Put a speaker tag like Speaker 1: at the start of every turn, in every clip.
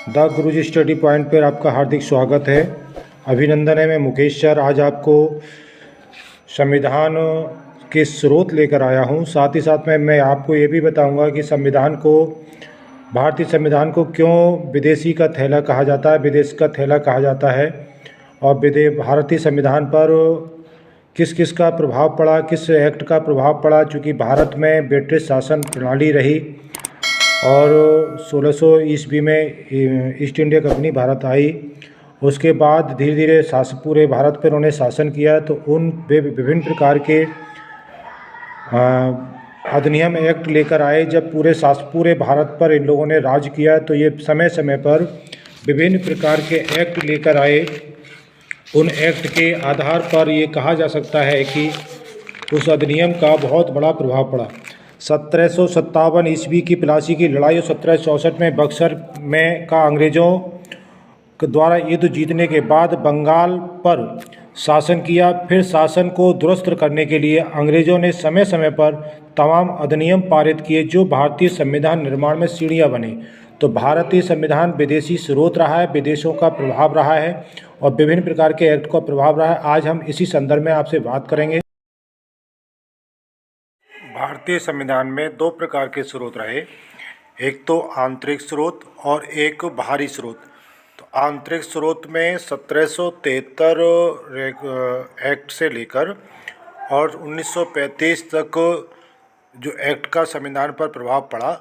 Speaker 1: The Guruji study point पर आपका हार्दिक स्वागत है। अभिनंदन है। मैं मुकेश सर आज आपको संविधान के स्रोत लेकर आया हूं। साथ ही साथ में मैं आपको ये भी बताऊंगा कि भारतीय संविधान को क्यों विदेशी का थैला कहा जाता है, विदेश का थैला कहा जाता है, और भारतीय संविधान पर किस किस का प्रभाव पड़ा, किस एक्ट का प्रभाव पड़ा। चूँकि भारत में ब्रिटिश शासन प्रणाली रही और 1600 ईस्वी में ईस्ट इंडिया कंपनी भारत आई। उसके बाद धीरे धीरे पूरे भारत पर उन्होंने शासन किया, तो उन विभिन्न प्रकार के अधिनियम एक्ट लेकर आए। जब पूरे भारत पर इन लोगों ने राज किया, तो ये समय समय पर विभिन्न प्रकार के एक्ट लेकर आए। उन एक्ट के आधार पर ये कहा जा सकता है कि उस अधिनियम का बहुत बड़ा प्रभाव पड़ा। 1757 ईस्वी की प्लासी की लड़ाई और 1764 में बक्सर में का अंग्रेज़ों द्वारा युद्ध जीतने के बाद बंगाल पर शासन किया। फिर शासन को दुरुस्त करने के लिए अंग्रेज़ों ने समय समय पर तमाम अधिनियम पारित किए, जो भारतीय संविधान निर्माण में सीढ़ियाँ बने। तो भारतीय संविधान विदेशी स्रोत रहा है, विदेशों का प्रभाव रहा है और विभिन्न प्रकार के एक्ट का प्रभाव रहा है। आज हम इसी संदर्भ में आपसे बात करेंगे। भारतीय संविधान में दो प्रकार के स्रोत रहे, एक तो आंतरिक स्रोत और एक बाहरी स्रोत। तो आंतरिक स्रोत में 1773 एक्ट से लेकर और 1935 तक जो एक्ट का संविधान पर प्रभाव पड़ा,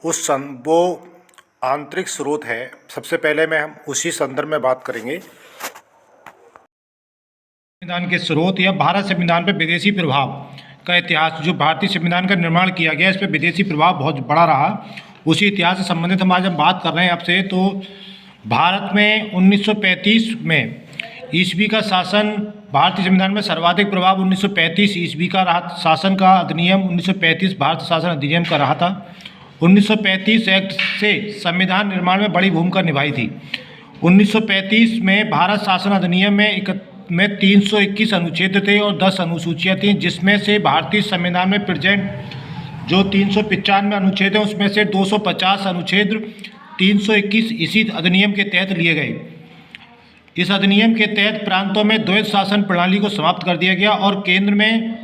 Speaker 1: वो आंतरिक स्रोत है। सबसे पहले हम उसी संदर्भ में बात करेंगे। संविधान के स्रोत या भारत संविधान पर विदेशी प्रभाव का इतिहास। जो भारतीय संविधान का निर्माण किया गया, इस पर विदेशी प्रभाव बहुत बड़ा रहा। उसी इतिहास से संबंधित हम आज बात कर रहे हैं आपसे। तो भारत में 1935 में ईस्वी का शासन, भारतीय संविधान में सर्वाधिक प्रभाव 1935 ईस्वी का रहा। शासन का अधिनियम 1935 भारत शासन अधिनियम का रहा था। 1935 एक्ट से संविधान निर्माण में बड़ी भूमिका निभाई थी। 1935 में भारत शासन अधिनियम में 321 अनुच्छेद थे और 10 अनुसूचियाँ थीं, जिसमें से भारतीय संविधान में प्रेजेंट जो 395 अनुच्छेद हैं, उसमें से 250 अनुच्छेद 321 इसी अधिनियम के तहत लिए गए। इस अधिनियम के तहत प्रांतों में द्वैध शासन प्रणाली को समाप्त कर दिया गया और केंद्र में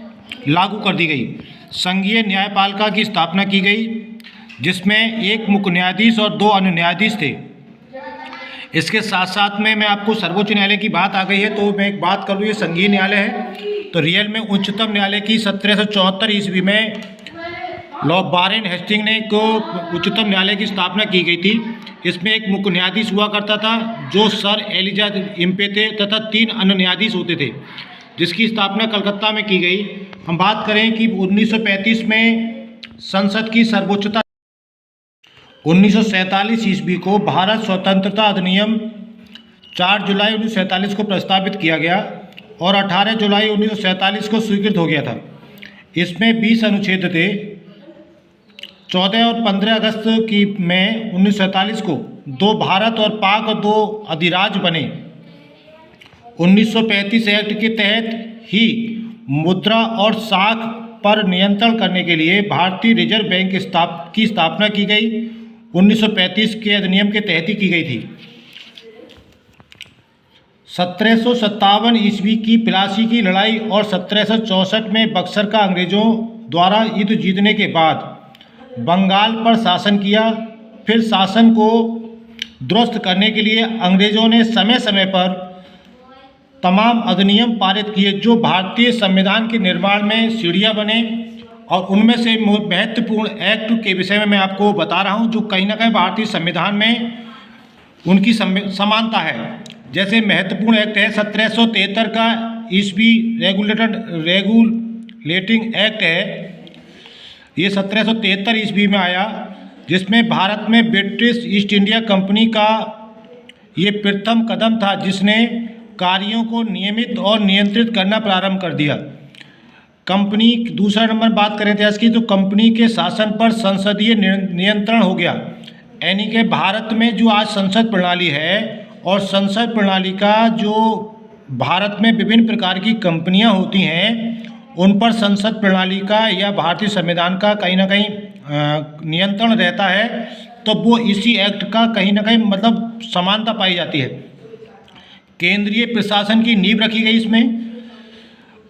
Speaker 1: लागू कर दी गई संघीय न्यायपालिका की स्थापना की गई, जिसमें एक मुख्य न्यायाधीश और 2 अन्य न्यायाधीश थे। इसके साथ साथ में मैं आपको सर्वोच्च न्यायालय की बात आ गई है, तो मैं एक बात करूँ, ये संघीय न्यायालय है। तो रियल में उच्चतम न्यायालय की 1774 ईस्वी में लॉर्ड वारेन हेस्टिंग ने को उच्चतम न्यायालय की स्थापना की गई थी। इसमें एक मुख्य न्यायाधीश हुआ करता था, जो सर एलिजा इम्पे थे, तथा 3 अन्य न्यायाधीश होते थे, जिसकी स्थापना कलकत्ता में की गई। हम बात करें कि 1935 में संसद की सर्वोच्चता। 1947 ईस्वी को भारत स्वतंत्रता अधिनियम 4 जुलाई 1947 को प्रस्तावित किया गया और 18 जुलाई 1947 को स्वीकृत हो गया था। इसमें 20 अनुच्छेद थे। 14 और 15 अगस्त में 1947 को 2 भारत और पाक 2 अधिराज्य बने। 1935 एक्ट के तहत ही मुद्रा और साख पर नियंत्रण करने के लिए भारतीय रिजर्व बैंक की स्थापना की गई। 1935 के अधिनियम के तहत ही की गई थी। 1757 ईस्वी की प्लासी की लड़ाई और 1764 में बक्सर का अंग्रेज़ों द्वारा युद्ध जीतने के बाद बंगाल पर शासन किया। फिर शासन को दुरुस्त करने के लिए अंग्रेज़ों ने समय समय पर तमाम अधिनियम पारित किए, जो भारतीय संविधान के निर्माण में सीढ़ियाँ बने। और उनमें से महत्वपूर्ण एक्ट के विषय में मैं आपको बता रहा हूं, जो कहीं ना कहीं भारतीय संविधान में उनकी समानता है। जैसे महत्वपूर्ण एक्ट है 1773 का ईस्वी रेगुलेटिंग एक्ट है। ये 1773 ईस्वी में आया, जिसमें भारत में ब्रिटिश ईस्ट इंडिया कंपनी का ये प्रथम कदम था, जिसने कार्यों को नियमित और नियंत्रित करना प्रारंभ कर दिया। कंपनी, दूसरा नंबर बात करें इतिहास की, तो कंपनी के शासन पर संसदीय नियंत्रण हो गया। यानी कि भारत में जो आज संसद प्रणाली है और संसद प्रणाली का जो भारत में विभिन्न प्रकार की कंपनियां होती हैं, उन पर संसद प्रणाली का या भारतीय संविधान का कहीं ना कहीं नियंत्रण रहता है, तो वो इसी एक्ट का कहीं ना कहीं मतलब समानता पाई जाती है। केंद्रीय प्रशासन की नींव रखी गई इसमें,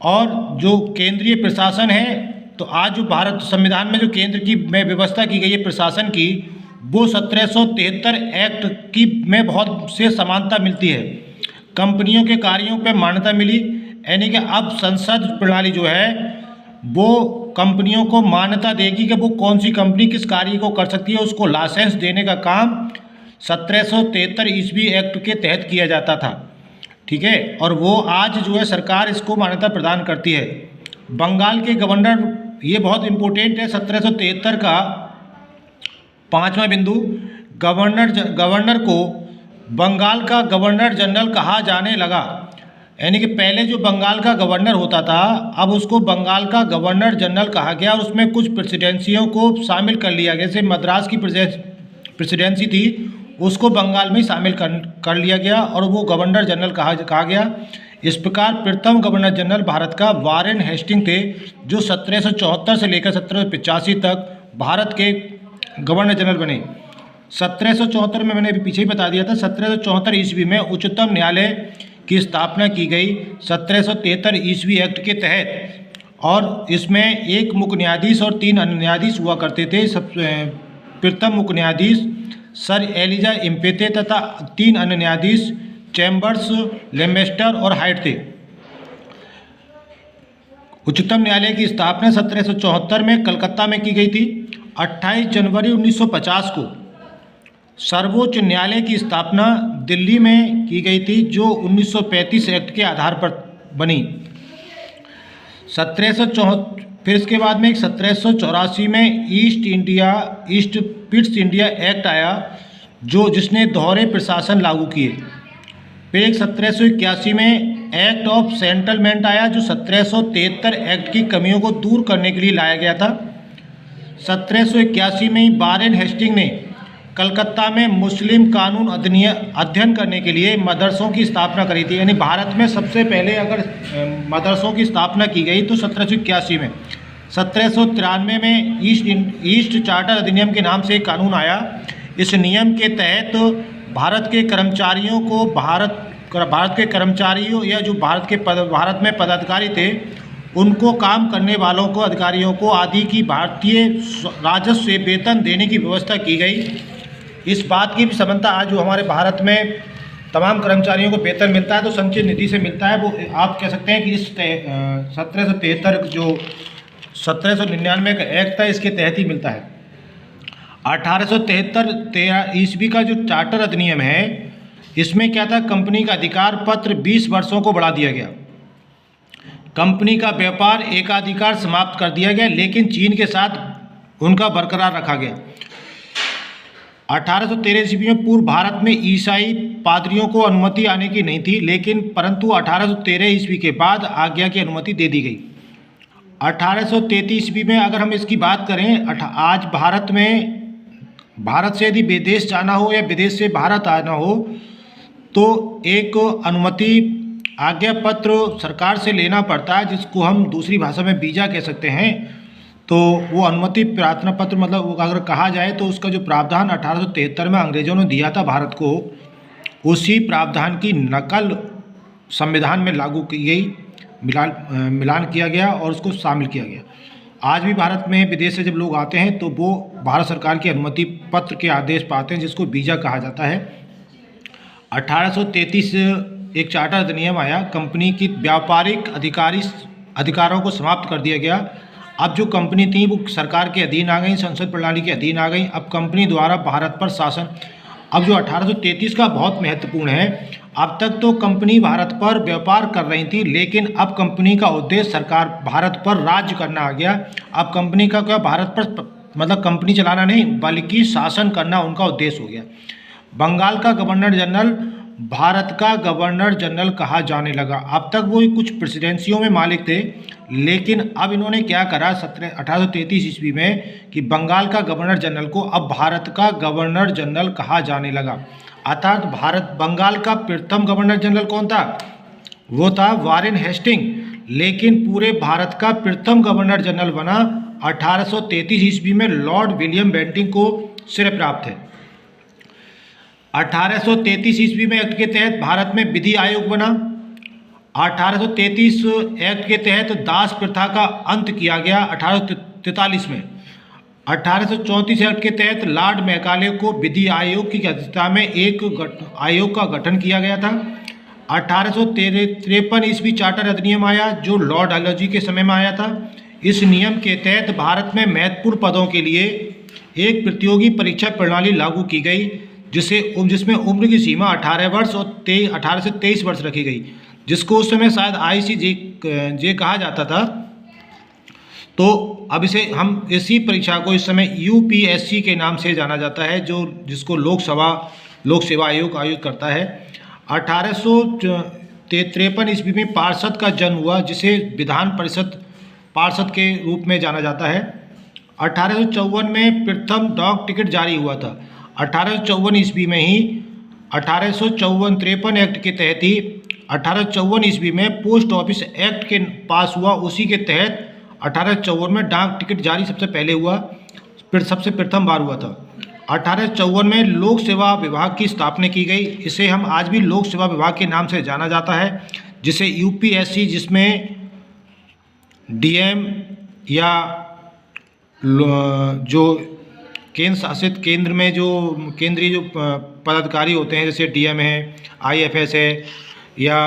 Speaker 1: और जो केंद्रीय प्रशासन है, तो आज जो भारत संविधान में जो केंद्र की में व्यवस्था की गई है प्रशासन की, वो 1773 एक्ट की में बहुत से समानता मिलती है। कंपनियों के कार्यों पर मान्यता मिली, यानी कि अब संसद प्रणाली जो है वो कंपनियों को मान्यता देगी कि वो कौन सी कंपनी किस कार्य को कर सकती है, उसको लाइसेंस देने का काम 1773 ईस्वी एक्ट के तहत किया जाता था। ठीक है, और वो आज जो है सरकार इसको मान्यता प्रदान करती है। बंगाल के गवर्नर, ये बहुत इम्पोर्टेंट है 1773 का 5वां बिंदु, गवर्नर को बंगाल का गवर्नर जनरल कहा जाने लगा। यानी कि पहले जो बंगाल का गवर्नर होता था, अब उसको बंगाल का गवर्नर जनरल कहा गया, और उसमें कुछ प्रेसिडेंसियों को शामिल कर लिया गया। जैसे मद्रास की प्रेसिडेंसी थी, उसको बंगाल में ही शामिल कर लिया गया और वो गवर्नर जनरल कहा गया। इस प्रकार प्रथम गवर्नर जनरल भारत का वारेन हेस्टिंग थे, जो 1774 से लेकर 1785 तक भारत के गवर्नर जनरल बने। 1774 में मैंने अभी पीछे ही बता दिया था, 1774 ईस्वी में उच्चतम न्यायालय की स्थापना की गई 1773 ईस्वी एक्ट के तहत, और इसमें एक मुख्य न्यायाधीश और 3 अन्य न्यायाधीश हुआ करते थे। प्रथम मुख्य न्यायाधीश सर एलिजा इम्पेते तथा 3 अन्य न्यायाधीश चैम्बर्स, लेमेस्टर और हाइट थे। उच्चतम न्यायालय की स्थापना 1774 में कलकत्ता में की गई थी। 28 जनवरी 1950 को सर्वोच्च न्यायालय की स्थापना दिल्ली में की गई थी, जो 1935 एक्ट के आधार पर बनी। 1704 फिर इसके बाद में 1784 में ईस्ट पिट्स इंडिया एक्ट आया, जिसने दोहरे प्रशासन लागू किए। फिर 1781 में एक्ट ऑफ सेटलमेंट आया, जो 1773 एक्ट की कमियों को दूर करने के लिए लाया गया था। 1781 में वारेन हेस्टिंग ने कलकत्ता में मुस्लिम कानून अध्ययन करने के लिए मदरसों की स्थापना करी थी। यानी भारत में सबसे पहले अगर मदरसों की स्थापना की गई तो 1781 में। 1793 में ईस्ट चार्टर अधिनियम के नाम से एक कानून आया। इस नियम के तहत भारत के कर्मचारियों को भारत के कर्मचारियों या जो भारत में पदाधिकारी थे, उनको काम करने वालों को, अधिकारियों को आदि की भारतीय राजस्व से वेतन देने की व्यवस्था की गई। इस बात की भी समानता आज जो हमारे भारत में तमाम कर्मचारियों को वेतन मिलता है तो संचय निधि से मिलता है, वो आप कह सकते हैं कि इस 1773 जो 1799 का एक्ट था इसके तहत ही मिलता है। 1873 ईस्वी का जो चार्टर अधिनियम है, इसमें क्या था, कंपनी का अधिकार पत्र 20 वर्षों को बढ़ा दिया गया। कंपनी का व्यापार एकाधिकार समाप्त कर दिया गया, लेकिन चीन के साथ उनका बरकरार रखा गया। 1813 ईस्वी में पूर्व भारत में ईसाई पादरियों को अनुमति आने की नहीं थी, परंतु 1813 ईस्वी के बाद आज्ञा की अनुमति दे दी गई। 1833 ईस्वी में अगर हम इसकी बात करें, आज भारत से यदि विदेश जाना हो या विदेश से भारत आना हो तो एक अनुमति आज्ञा पत्र सरकार से लेना पड़ता है, जिसको हम दूसरी भाषा में वीज़ा कह सकते हैं। तो वो अनुमति प्रार्थना पत्र, मतलब अगर कहा जाए तो उसका जो प्रावधान 1873 में अंग्रेज़ों ने दिया था भारत को, उसी प्रावधान की नकल संविधान में लागू की गई, मिलान किया गया और उसको शामिल किया गया। आज भी भारत में विदेश से जब लोग आते हैं तो वो भारत सरकार की अनुमति पत्र के आदेश पाते हैं, जिसको वीज़ा कहा जाता है। 1833 एक चार्टर अधिनियम आया, कंपनी की व्यापारिक अधिकारों को समाप्त कर दिया गया। अब जो कंपनी थी वो सरकार के अधीन आ गई, संसद प्रणाली के अधीन आ गई। अब कंपनी द्वारा भारत पर शासन, अब जो 1833 का बहुत महत्वपूर्ण है, अब तक तो कंपनी भारत पर व्यापार कर रही थी, लेकिन अब कंपनी का उद्देश्य सरकार भारत पर राज्य करना आ गया। अब कंपनी का क्या, भारत पर मतलब कंपनी चलाना नहीं बल्कि शासन करना उनका उद्देश्य हो गया। बंगाल का गवर्नर जनरल भारत का गवर्नर जनरल कहा जाने लगा। अब तक वो कुछ प्रेसिडेंसियों में मालिक थे, लेकिन अब इन्होंने क्या करा 1833 ईस्वी में कि बंगाल का गवर्नर जनरल को अब भारत का गवर्नर जनरल कहा जाने लगा। अर्थात बंगाल का प्रथम गवर्नर जनरल कौन था, वो था वारेन हेस्टिंग, लेकिन पूरे भारत का प्रथम गवर्नर जनरल बना 1833 ईस्वी में लॉर्ड विलियम बेंटिंग को श्रेय प्राप्त है। 1833 ईस्वी में एक्ट के तहत भारत में विधि आयोग बना। 1833 एक्ट के तहत दास प्रथा का अंत किया गया 1843 में। 1834 एक्ट के तहत लॉर्ड मैकाले को विधि आयोग की अध्यक्षता में एक आयोग का गठन किया गया था। 1853 ईस्वी चार्टर अधिनियम आया जो लॉर्ड डलहौजी के समय में आया था। इस नियम के तहत भारत में महत्वपूर्ण पदों के लिए एक प्रतियोगी परीक्षा प्रणाली लागू की गई जिसमें उम्र की सीमा 18 वर्ष और 18 से 23 वर्ष रखी गई, जिसको उस समय शायद ICJ कहा जाता था। तो अब इसी परीक्षा को इस समय UPSC के नाम से जाना जाता है, जिसको लोक सेवा आयोग करता है। 1853 ईस्वी में पार्षद का जन्म हुआ, जिसे विधान परिषद पार्षद के रूप में जाना जाता है। 1854 में प्रथम डाक टिकट जारी हुआ था। 1854 ईस्वी में ही 1853 एक्ट के तहत ही 1854 ईस्वी में पोस्ट ऑफिस एक्ट के पास हुआ। उसी के तहत 1854 में डाक टिकट जारी सबसे पहले हुआ, सबसे प्रथम बार हुआ था। 1854 में लोक सेवा विभाग की स्थापना की गई। इसे हम आज भी लोक सेवा विभाग के नाम से जाना जाता है, जिसे UPSC, जिसमें DM या जो केंद्र शासित केंद्र में जो केंद्रीय जो पदाधिकारी होते हैं, जैसे DM है, IFS है या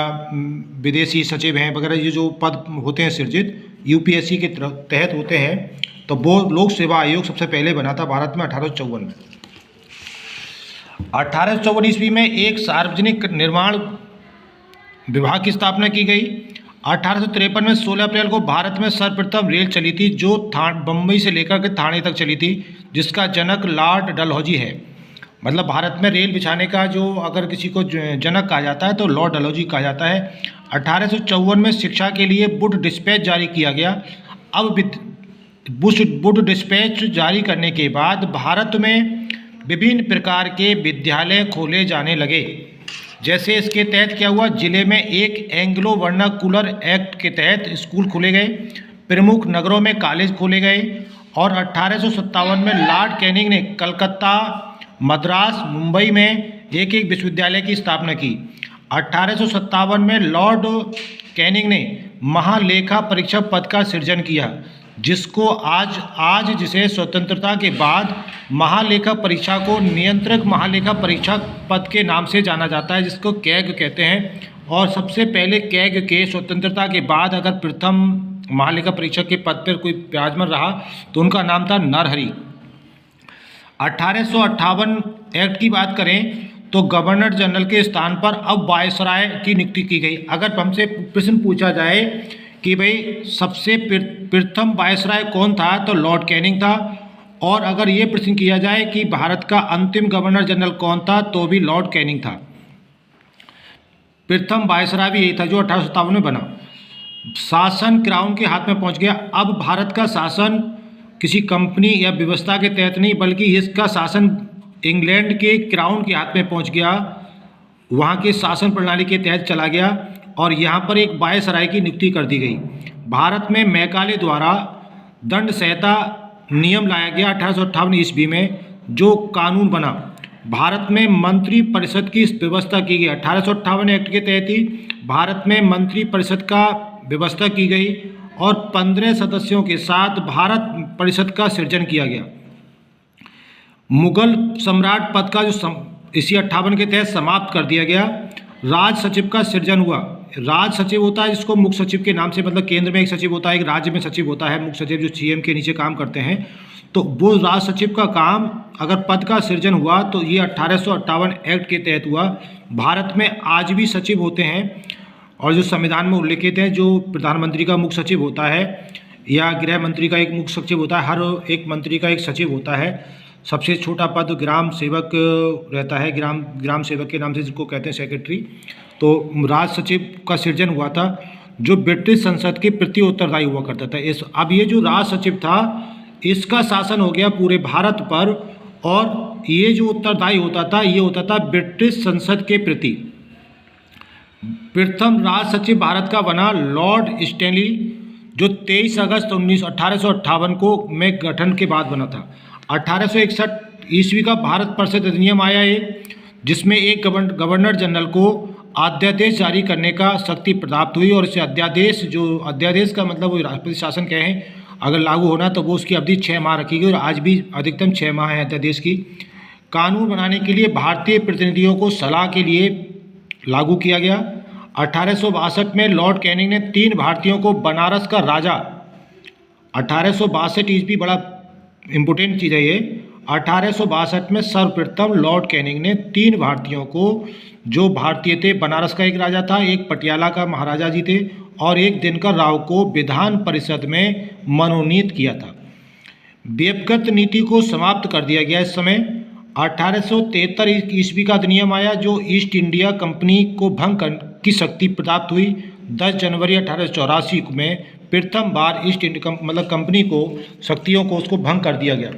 Speaker 1: विदेशी सचिव हैं वगैरह, ये जो पद होते हैं सृजित UPSC के तहत होते हैं, तो वो लोक सेवा आयोग सबसे पहले बना था भारत में 1854 में। 1854 ईस्वी में एक सार्वजनिक निर्माण विभाग की स्थापना की गई। 1853 में 16 अप्रैल को भारत में सर्वप्रथम रेल चली थी, जो बम्बई से लेकर के थाने तक चली थी, जिसका जनक लॉर्ड डलहौजी है। मतलब भारत में रेल बिछाने का जो अगर किसी को जनक कहा जाता है तो लॉर्ड डलहौजी कहा जाता है। 1854 में शिक्षा के लिए वुड डिस्पैच जारी किया गया। अब वुड डिस्पैच जारी करने के बाद भारत में विभिन्न प्रकार के विद्यालय खोले जाने लगे। जैसे इसके तहत क्या हुआ, जिले में एक एंग्लो वर्नाकुलर एक्ट के तहत स्कूल खोले गए, प्रमुख नगरों में कॉलेज खोले गए और 1857 में लॉर्ड कैनिंग ने कलकत्ता, मद्रास, मुंबई में एक विश्वविद्यालय की स्थापना की। 1857 में लॉर्ड कैनिंग ने महालेखा परीक्षक पद का सृजन किया, जिसको आज जिसे स्वतंत्रता के बाद महालेखा परीक्षा को नियंत्रक महालेखा परीक्षक पद के नाम से जाना जाता है, जिसको कैग कहते हैं। और सबसे पहले कैग के स्वतंत्रता के बाद अगर प्रथम महालेखा परीक्षक के पद पर कोई विराजमान रहा तो उनका नाम था नरहरि। 1858 एक्ट की बात करें तो गवर्नर जनरल के स्थान पर अब वायसराय की नियुक्ति की गई। अगर हमसे प्रश्न पूछा जाए कि भाई सबसे प्रथम वायसराय कौन था, तो लॉर्ड कैनिंग था। और अगर ये प्रश्न किया जाए कि भारत का अंतिम गवर्नर जनरल कौन था, तो भी लॉर्ड कैनिंग था। प्रथम वायसराय भी यही था जो 1857 में बना। शासन क्राउन के हाथ में पहुंच गया। अब भारत का शासन किसी कंपनी या व्यवस्था के तहत नहीं, बल्कि इसका शासन इंग्लैंड के क्राउन के हाथ में पहुंच गया, वहाँ के शासन प्रणाली के तहत चला गया और यहाँ पर एक वायसराय की नियुक्ति कर दी गई। भारत में मैकाले द्वारा दंड संहिता नियम लाया गया 1858 ईस्वी में, जो कानून बना। भारत में मंत्री परिषद की व्यवस्था की गई। 1858 एक्ट के तहत ही भारत में मंत्री परिषद का व्यवस्था की गई और 15 सदस्यों के साथ भारत परिषद का सृजन किया गया। मुगल सम्राट पद का जो इसी 58 के तहत समाप्त कर दिया गया। राज सचिव का सृजन हुआ। राज सचिव होता है जिसको मुख्य सचिव के नाम से, मतलब केंद्र में एक सचिव होता है, एक राज्य में सचिव होता है मुख्य सचिव, जो CM के नीचे काम करते हैं। तो वो राज सचिव का काम, अगर पद का सृजन हुआ तो ये 1858 एक्ट के तहत हुआ। भारत में आज भी सचिव होते हैं और जो संविधान में उल्लिखित है, जो प्रधानमंत्री का मुख्य सचिव होता है या गृह मंत्री का एक मुख्य सचिव होता है, हर एक मंत्री का एक सचिव होता है। सबसे छोटा पद ग्राम सेवक रहता है, ग्राम सेवक के नाम से जिसको कहते हैं सेक्रेटरी। तो राज सचिव का सृजन हुआ था, जो ब्रिटिश संसद के प्रति उत्तरदायी हुआ करता था। अब ये जो राज सचिव था, इसका शासन हो गया पूरे भारत पर, और ये जो उत्तरदायी होता था, ये होता था ब्रिटिश संसद के प्रति। प्रथम राज सचिव भारत का बना लॉर्ड स्टैनली, जो 23 अगस्त 1858 को में गठन के बाद बना था। 1861 ईस्वी का भारत परिषद अधिनियम आया एक, जिसमें एक गवर्नर जनरल को अध्यादेश जारी करने का शक्ति प्राप्त हुई। और इसे अध्यादेश का मतलब वो राष्ट्रपति शासन कहें, अगर लागू होना तो वो उसकी अवधि 6 माह रखी गई और आज भी अधिकतम 6 माह है अध्यादेश की। कानून बनाने के लिए भारतीय प्रतिनिधियों को सलाह के लिए लागू किया गया। 1862 में लॉर्ड कैनिंग ने 3 भारतीयों को बनारस का राजा, 1862 ईस्वी, बड़ा इम्पोर्टेंट चीज़ है ये, 1862 में सर्वप्रथम लॉर्ड कैनिंग ने 3 भारतीयों को, जो भारतीय थे, बनारस का एक राजा था, एक पटियाला का महाराजा जी थे और एक दिनकर राव को विधान परिषद में मनोनीत किया था। व्यक्तिगत नीति को समाप्त कर दिया गया। इस समय 1873 ईस्वी का अधिनियम आया जो ईस्ट इंडिया कंपनी को भंग की शक्ति प्राप्त हुई। 10 जनवरी 1884 में प्रथम बार ईस्ट इंडिया मतलब कंपनी को शक्तियों को उसको भंग कर दिया गया।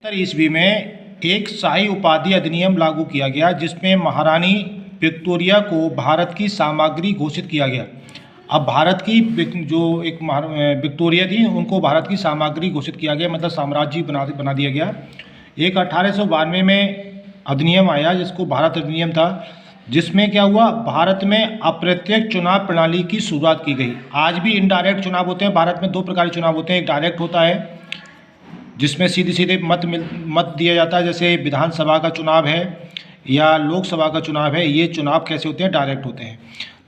Speaker 1: ईस्वी में एक शाही उपाधि अधिनियम लागू किया गया जिसमें महारानी विक्टोरिया को भारत की सामग्री घोषित किया गया। अब भारत की जो एक विक्टोरिया थी उनको भारत की सामग्री घोषित किया गया, मतलब साम्राज्य बना दिया गया। एक 1892 में अधिनियम आया जिसको भारत अधिनियम था, जिसमें क्या हुआ, भारत में अप्रत्यक्ष चुनाव प्रणाली की शुरुआत की गई। आज भी इनडायरेक्ट चुनाव होते हैं। भारत में 2 प्रकार के चुनाव होते हैं। एक डायरेक्ट होता है जिसमें सीधे सीधे मत दिया जाता है, जैसे विधानसभा का चुनाव है या लोकसभा का चुनाव है। ये चुनाव कैसे होते हैं, डायरेक्ट होते हैं,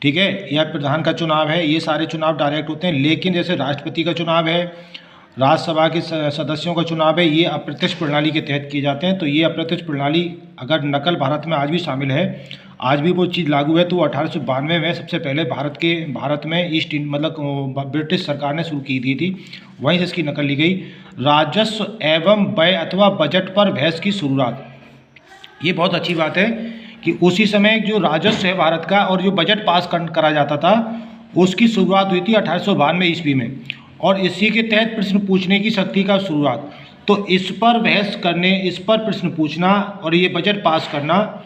Speaker 1: ठीक है। या प्रधान का चुनाव है, ये सारे चुनाव डायरेक्ट होते हैं। लेकिन जैसे राष्ट्रपति का चुनाव है, राज्यसभा के सदस्यों का चुनाव है, ये अप्रत्यक्ष प्रणाली के तहत किए जाते हैं। तो ये अप्रत्यक्ष प्रणाली अगर नकल भारत में आज भी शामिल है, आज भी वो चीज़ लागू है। तो 1892 में सबसे पहले भारत में ईस्ट मतलब ब्रिटिश सरकार ने शुरू की थी, वहीं से इसकी नकल ली गई। राजस्व एवं व्यय अथवा बजट पर बहस की शुरुआत, ये बहुत अच्छी बात है कि उसी समय जो राजस्व है भारत का और जो बजट पास करा जाता था उसकी शुरुआत हुई थी 1892 ईस्वी में, और इसी के तहत प्रश्न पूछने की शक्ति का शुरुआत। तो इस पर बहस करने, इस पर प्रश्न पूछना और ये बजट पास करना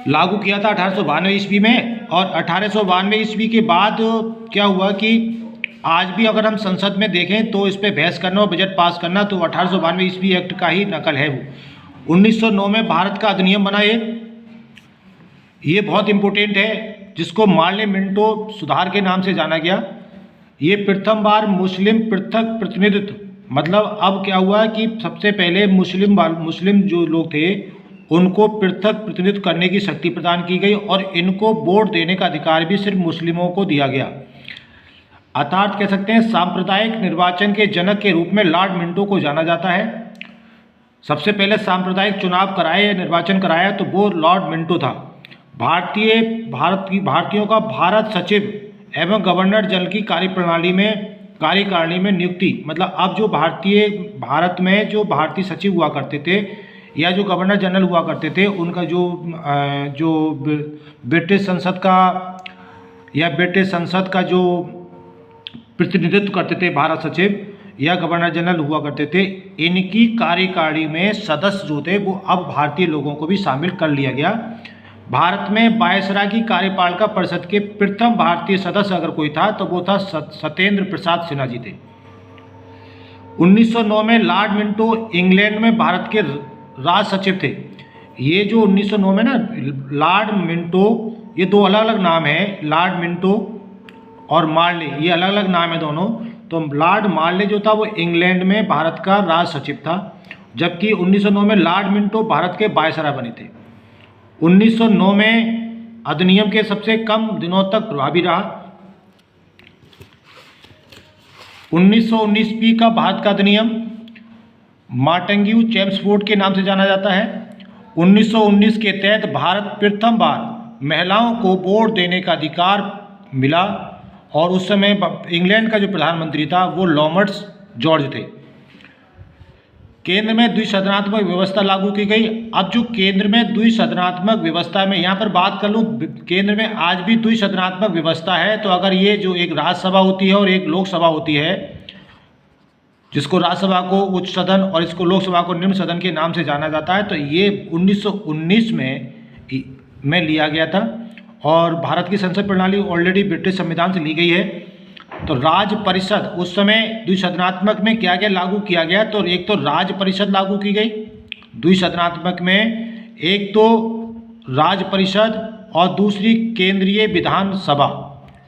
Speaker 1: लागू किया था 1892 ईस्वी में। और 1892 ईस्वी के बाद क्या हुआ कि आज भी अगर हम संसद में देखें तो इस पर बहस करना और बजट पास करना तो 1892 ईस्वी एक्ट का ही नकल है वो। 1909 में भारत का अधिनियम बना ये बहुत इम्पोर्टेंट है, जिसको मार्ले मिंटो सुधार के नाम से जाना गया। ये प्रथम बार मुस्लिम पृथक प्रतिनिधित्व, मतलब अब क्या हुआ कि सबसे पहले मुस्लिम जो लोग थे उनको पृथक प्रतिनिधित्व करने की शक्ति प्रदान की गई और इनको वोट देने का अधिकार भी सिर्फ मुस्लिमों को दिया गया। अर्थात कह सकते हैं सांप्रदायिक निर्वाचन के जनक के रूप में लॉर्ड मिंटो को जाना जाता है। सबसे पहले सांप्रदायिक चुनाव कराए या निर्वाचन कराया तो वो लॉर्ड मिंटो था। भारतीयों का भारत सचिव एवं गवर्नर जनरल की कार्यकारिणी में नियुक्ति, मतलब अब जो भारत में जो भारतीय सचिव हुआ करते थे या जो गवर्नर जनरल हुआ करते थे उनका जो ब्रिटिश संसद का जो प्रतिनिधित्व करते थे भारत सचिव या गवर्नर जनरल हुआ करते थे, इनकी कार्यकारिणी में सदस्य जो थे वो अब भारतीय लोगों को भी शामिल कर लिया गया। भारत में वायसराय की कार्यपालिका परिषद के प्रथम भारतीय सदस्य अगर कोई था तो वो था सत्येंद्र प्रसाद सिन्हा जी थे। 1909 में लॉर्ड मिंटो इंग्लैंड में भारत के राज सचिव थे। ये जो 1909 में ना लॉर्ड मिंटो, ये 2 अलग अलग नाम हैं, लॉर्ड मिंटो और मार्ले, ये अलग अलग नाम है दोनों। तो लॉर्ड मार्ले जो था वो इंग्लैंड में भारत का राज सचिव था, जबकि 1909 में लॉर्ड मिंटो भारत के वायसराय बने थे। 1909 में अधिनियम के सबसे कम दिनों तक प्रभावी रहा। 1919 ईस्वी का भारत का अधिनियम मार्टिन्यू चेम्सफोर्ड के नाम से जाना जाता है। 1919 के तहत भारत प्रथम बार महिलाओं को वोट देने का अधिकार मिला और उस समय इंग्लैंड का जो प्रधानमंत्री था वो लॉर्ड जॉर्ज थे। केंद्र में द्विसदनात्मक व्यवस्था लागू की गई। अब जो केंद्र में द्विसदनात्मक व्यवस्था में यहाँ पर बात कर लूँ, केंद्र में आज भी द्विसदनात्मक व्यवस्था है। तो अगर ये जो एक राज्यसभा होती है और एक लोकसभा होती है, जिसको राज्यसभा को उच्च सदन और इसको लोकसभा को निम्न सदन के नाम से जाना जाता है, तो ये 1919 में लिया गया था। और भारत की संसद प्रणाली ऑलरेडी ब्रिटिश संविधान से ली गई है। तो राज्य परिषद उस समय द्विसदनात्मक में क्या क्या लागू किया गया, तो एक तो राज्य परिषद लागू की गई द्विसदनात्मक में, एक तो राज्य परिषद और दूसरी केंद्रीय विधानसभा,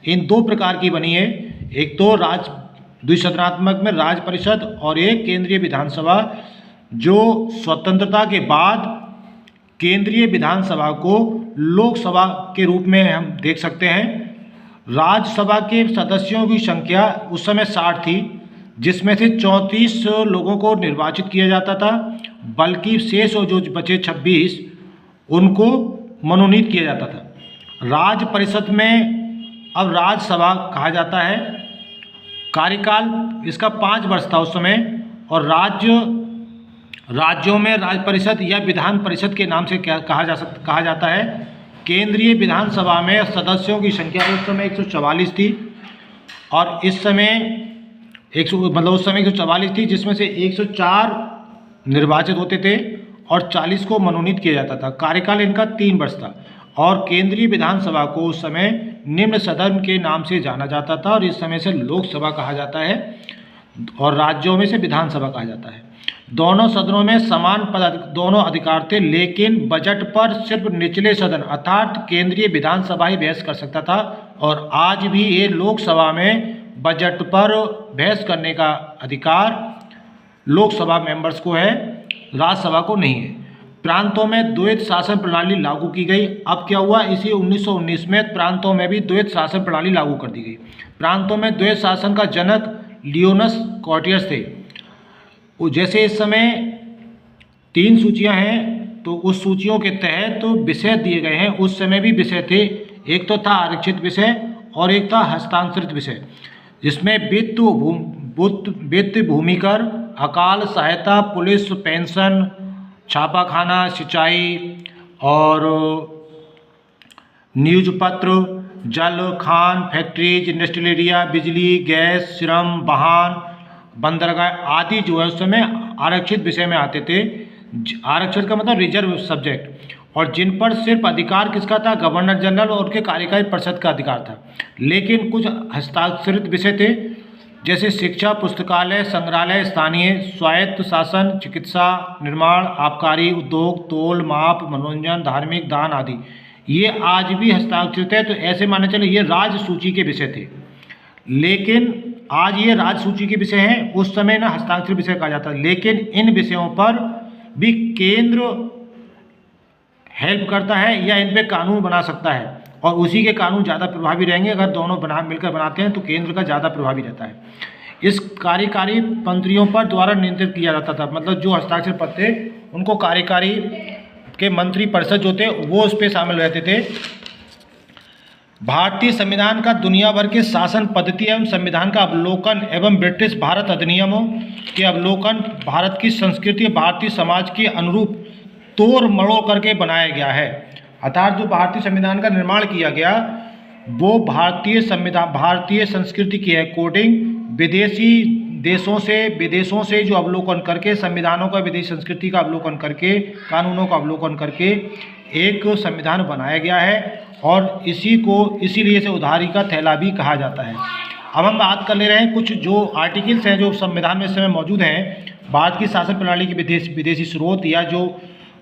Speaker 1: इन दो प्रकार की बनी है। एक तो द्विसदनात्मक में राज्य परिषद और एक केंद्रीय विधानसभा, जो स्वतंत्रता के बाद केंद्रीय विधानसभा को लोकसभा के रूप में हम देख सकते हैं। राज्यसभा के सदस्यों की संख्या उस समय 60 थी, जिसमें से 34 लोगों को निर्वाचित किया जाता था, बल्कि शेष जो बचे 26 उनको मनोनीत किया जाता था। राज्य परिषद में अब राज्यसभा कहा जाता है। कार्यकाल इसका 5 वर्ष था उस समय। और राज्यों में राज्य परिषद या विधान परिषद के नाम से क्या कहा जाता है। केंद्रीय विधानसभा में सदस्यों की संख्या उस समय 144 थी, और इस समय उस समय 144 थी, जिसमें से 104 निर्वाचित होते थे और 40 को मनोनीत किया जाता था। कार्यकाल इनका 3 वर्ष था। और केंद्रीय विधानसभा को उस समय निम्न सदन के नाम से जाना जाता था, और इस समय से लोकसभा कहा जाता है, और राज्यों में से विधानसभा कहा जाता है। दोनों सदनों में समान दोनों अधिकार थे, लेकिन बजट पर सिर्फ निचले सदन अर्थात केंद्रीय विधानसभा ही बहस कर सकता था। और आज भी ये लोकसभा में बजट पर बहस करने का अधिकार लोकसभा मेंबर्स को है, राज्यसभा को नहीं है। प्रांतों में द्वैत शासन प्रणाली लागू की गई। अब क्या हुआ, इसी 1919 में प्रांतों में भी द्वैत शासन प्रणाली लागू कर दी गई। प्रांतों में द्वैत शासन का जनक लियोनस कॉर्टियस थे। जैसे इस समय 3 सूचियां हैं, तो उस सूचियों के तहत तो विषय दिए गए हैं। उस समय भी विषय थे, एक तो था आरक्षित विषय और एक था हस्तांतरित विषय, जिसमें वित्त, भूमिकर, अकाल सहायता, पुलिस, पेंशन, छापाखाना, सिंचाई और न्यूज पत्र, जल, खान, फैक्ट्रीज, इंडस्ट्रियल एरिया, बिजली, गैस, श्रम, वाहन, बंदरगाह आदि जो है उस समय आरक्षित विषय में आते थे। आरक्षित का मतलब रिजर्व सब्जेक्ट, और जिन पर सिर्फ अधिकार किसका था, गवर्नर जनरल और उनके कार्यकारी परिषद का अधिकार था। लेकिन कुछ हस्ताक्षरित विषय थे, जैसे शिक्षा, पुस्तकालय, संग्रहालय, स्थानीय स्वायत्त शासन, चिकित्सा, निर्माण, आबकारी, उद्योग, तोल, माप, मनोरंजन, धार्मिक, दान आदि। ये आज भी हस्ताक्षरित है। तो ऐसे माने चले ये राज्य सूची के विषय थे, लेकिन आज ये राज्य सूची के विषय हैं। उस समय ना हस्ताक्षरित विषय कहा जाता है। लेकिन इन विषयों पर भी केंद्र हेल्प करता है या इन पे कानून बना सकता है, और उसी के कानून ज़्यादा प्रभावी रहेंगे। अगर दोनों मिलकर बनाते हैं तो केंद्र का ज़्यादा प्रभावी रहता है। इस कार्यकारी मंत्रियों पर द्वारा नियंत्रित किया जाता था, मतलब जो हस्ताक्षर पद थे उनको कार्यकारी के मंत्री परिषद जो थे वो उस पर शामिल रहते थे। भारतीय संविधान का दुनिया भर के शासन पद्धति एवं संविधान का अवलोकन एवं ब्रिटिश भारत अधिनियमों के अवलोकन भारत की संस्कृति, भारतीय समाज के अनुरूप तोड़ मरोड़ करके बनाया गया है। अर्थात जो भारतीय संविधान का निर्माण किया गया वो भारतीय संस्कृति के अकॉर्डिंग विदेशों से जो अवलोकन करके, संविधानों का, विदेशी संस्कृति का अवलोकन करके, कानूनों का अवलोकन करके एक संविधान बनाया गया है। और इसीलिए इसे उधारी का थैला भी कहा जाता है। अब हम बात कर ले रहे हैं कुछ जो आर्टिकल्स हैं जो संविधान में इस समय मौजूद हैं। भारत की शासन प्रणाली के विदेशी स्रोत या जो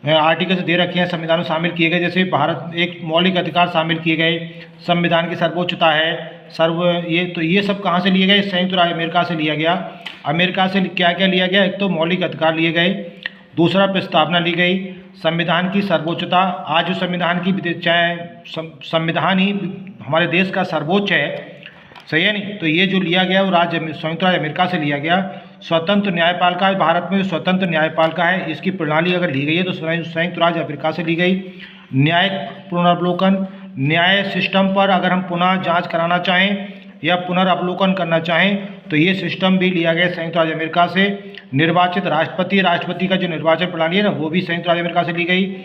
Speaker 1: आर्टिकल्स दे रखे हैं संविधान में शामिल किए गए, जैसे भारत एक मौलिक अधिकार शामिल किए गए, संविधान की सर्वोच्चता है, ये सब कहाँ से लिए गए, संयुक्त राज्य अमेरिका से लिया गया। अमेरिका से क्या क्या लिया गया, एक तो मौलिक अधिकार लिए गए, दूसरा प्रस्तावना ली गई, संविधान की सर्वोच्चता। आज जो संविधान की चाहे संविधान ही हमारे देश का सर्वोच्च है, सही है नहीं, तो ये जो लिया गया वो संयुक्त राज्य अमेरिका से लिया गया। स्वतंत्र न्यायपालिका है, भारत में जो स्वतंत्र न्यायपालिका है इसकी प्रणाली अगर ली गई है तो संयुक्त राज्य अमेरिका से ली गई। न्याय पुनर्वलोकन, न्याय सिस्टम पर अगर हम पुनः जांच कराना चाहें या पुनर्वलोकन करना चाहें तो ये सिस्टम भी लिया गया संयुक्त राज्य अमेरिका से। निर्वाचित राष्ट्रपति का जो निर्वाचन प्रणाली है ना, वो भी संयुक्त राज्य अमेरिका से ली गई।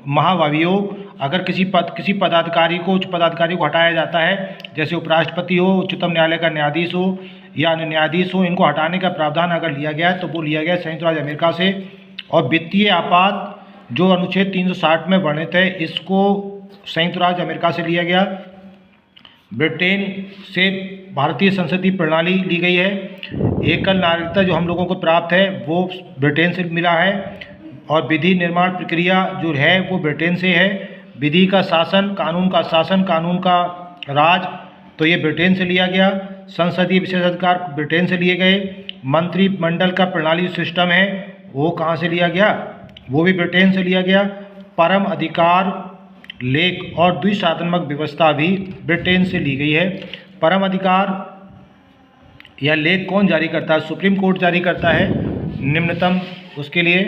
Speaker 1: महाभियोग, अगर किसी पदाधिकारी को उच्च पदाधिकारी को हटाया जाता है, जैसे उपराष्ट्रपति हो, उच्चतम न्यायालय का न्यायाधीश हो या अन्य न्यायाधीश हो, इनको हटाने का प्रावधान अगर लिया गया है तो वो लिया गया संयुक्त राज्य अमेरिका से। और वित्तीय आपात जो अनुच्छेद 360 में वर्णित है, इसको संयुक्त राज्य अमेरिका से लिया गया। ब्रिटेन से भारतीय संसदीय प्रणाली ली गई है। एकल नागरिकता जो हम लोगों को प्राप्त है वो ब्रिटेन से मिला है। और विधि निर्माण प्रक्रिया जो है वो ब्रिटेन से है। विधि का शासन, कानून का राज, तो ये ब्रिटेन से लिया गया। संसदीय विशेषाधिकार ब्रिटेन से लिए गए। मंत्रिमंडल का प्रणाली सिस्टम है वो कहाँ से लिया गया, वो भी ब्रिटेन से लिया गया। परम अधिकार लेख और द्विशासनात्मक व्यवस्था भी ब्रिटेन से ली गई है। परम अधिकार या लेख कौन जारी करता है? सुप्रीम कोर्ट जारी करता है निम्नतम उसके लिए।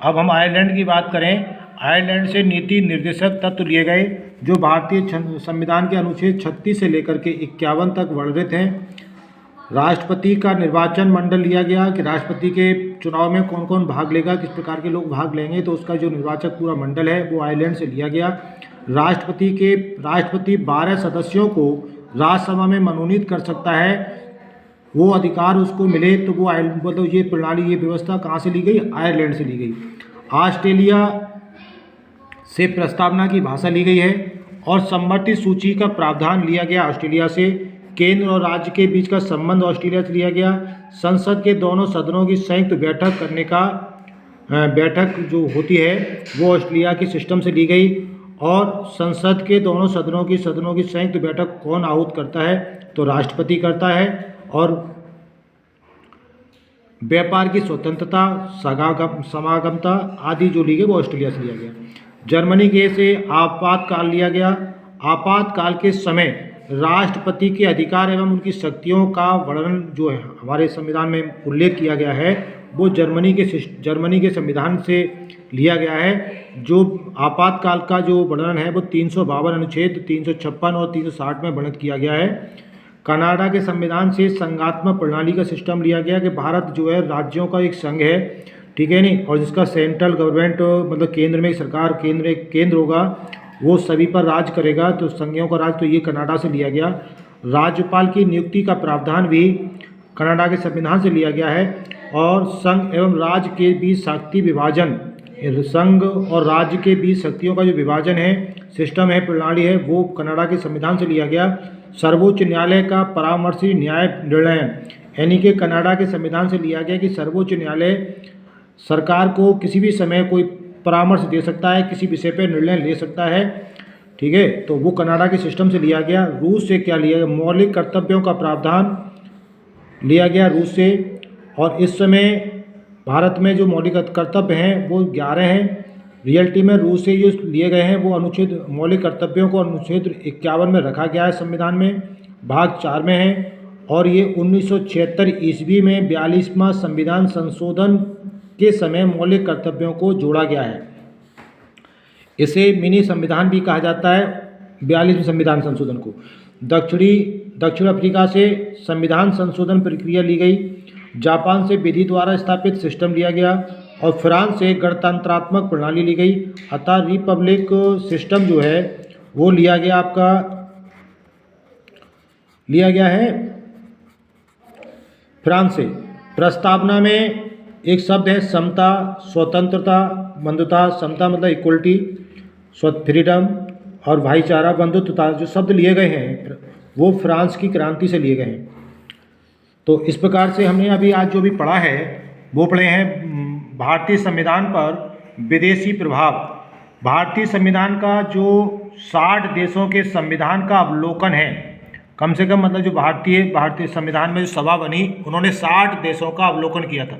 Speaker 1: अब हम आयरलैंड की बात करें। आयरलैंड से नीति निर्देशक तत्व लिए गए जो भारतीय संविधान के अनुच्छेद 36 से लेकर के 51 तक वर्णित हैं। राष्ट्रपति का निर्वाचन मंडल लिया गया कि राष्ट्रपति के चुनाव में कौन कौन भाग लेगा, किस प्रकार के लोग भाग लेंगे, तो उसका जो निर्वाचक पूरा मंडल है वो आयरलैंड से लिया गया। राष्ट्रपति 12 सदस्यों को राज्यसभा में मनोनीत कर सकता है, वो अधिकार उसको मिले, तो वो मतलब ये प्रणाली, ये व्यवस्था कहाँ से ली गई? आयरलैंड से ली गई। ऑस्ट्रेलिया से प्रस्तावना की भाषा ली गई है और सम्मति सूची का प्रावधान लिया गया ऑस्ट्रेलिया से। केंद्र और राज्य के बीच का संबंध ऑस्ट्रेलिया से लिया गया। संसद के दोनों सदनों की संयुक्त बैठक करने का बैठक जो होती है वो ऑस्ट्रेलिया के सिस्टम से ली गई। और संसद के दोनों सदनों की संयुक्त बैठक कौन आहूत करता है? तो राष्ट्रपति करता है। और व्यापार की स्वतंत्रता, समागमता आदि जो ली गई वो ऑस्ट्रेलिया से लिया गया। जर्मनी के से आपातकाल लिया गया। आपातकाल के समय राष्ट्रपति के अधिकार एवं उनकी शक्तियों का वर्णन जो है हमारे संविधान में उल्लेख किया गया है वो जर्मनी के संविधान से लिया गया है। जो आपातकाल का जो वर्णन है वो 352 अनुच्छेद 356 और 360 में वर्णित किया गया है। कनाडा के संविधान से संघात्मक प्रणाली का सिस्टम लिया गया कि भारत जो है राज्यों का एक संघ है, ठीक है नहीं, और जिसका सेंट्रल गवर्नमेंट मतलब केंद्र में सरकार केंद्र होगा, वो सभी पर राज करेगा, तो संघीयों का राज, तो ये कनाडा से लिया गया। राज्यपाल की नियुक्ति का प्रावधान भी कनाडा के संविधान से लिया गया है। और संघ एवं राज्य के बीच शक्ति विभाजन, संघ और राज्य के बीच शक्तियों का जो विभाजन है, सिस्टम है, प्रणाली है, वो कनाडा के संविधान से लिया गया। सर्वोच्च न्यायालय का परामर्शी न्याय निर्णय यानी कि कनाडा के संविधान से लिया गया कि सर्वोच्च न्यायालय सरकार को किसी भी समय कोई परामर्श दे सकता है, किसी विषय पर निर्णय ले सकता है, ठीक है, तो वो कनाडा के सिस्टम से लिया गया। रूस से क्या लिया गया? मौलिक कर्तव्यों का प्रावधान लिया गया रूस से। और इस समय भारत में जो मौलिक कर्तव्य हैं वो 11 हैं। रियलिटी में रूस से जो लिए गए हैं वो अनुच्छेद मौलिक कर्तव्यों को अनुच्छेद 51 में रखा गया है संविधान में, भाग 4 में है। और ये 1976 ईस्वी में 42वां संविधान संशोधन के समय मौलिक कर्तव्यों को जोड़ा गया है। इसे मिनी संविधान भी कहा जाता है, 42वें संविधान संशोधन को। दक्षिण अफ्रीका से संविधान संशोधन प्रक्रिया ली गई। जापान से विधि द्वारा स्थापित सिस्टम लिया गया। और फ्रांस से गणतंत्रात्मक प्रणाली ली गई। अतः रिपब्लिक सिस्टम जो है वो लिया गया है फ्रांस से। प्रस्तावना में एक शब्द है समता, स्वतंत्रता, बंधुता। समता मतलब इक्वलिटी, फ्रीडम, और भाईचारा, बंधुत्वता, जो शब्द लिए गए हैं वो फ्रांस की क्रांति से लिए गए हैं। तो इस प्रकार से हमने अभी आज जो भी पढ़ा है वो पढ़े हैं भारतीय संविधान पर विदेशी प्रभाव। भारतीय संविधान का जो 60 देशों के संविधान का अवलोकन है, कम से कम मतलब जो भारतीय संविधान में जो सभा बनी उन्होंने 60 देशों का अवलोकन किया था।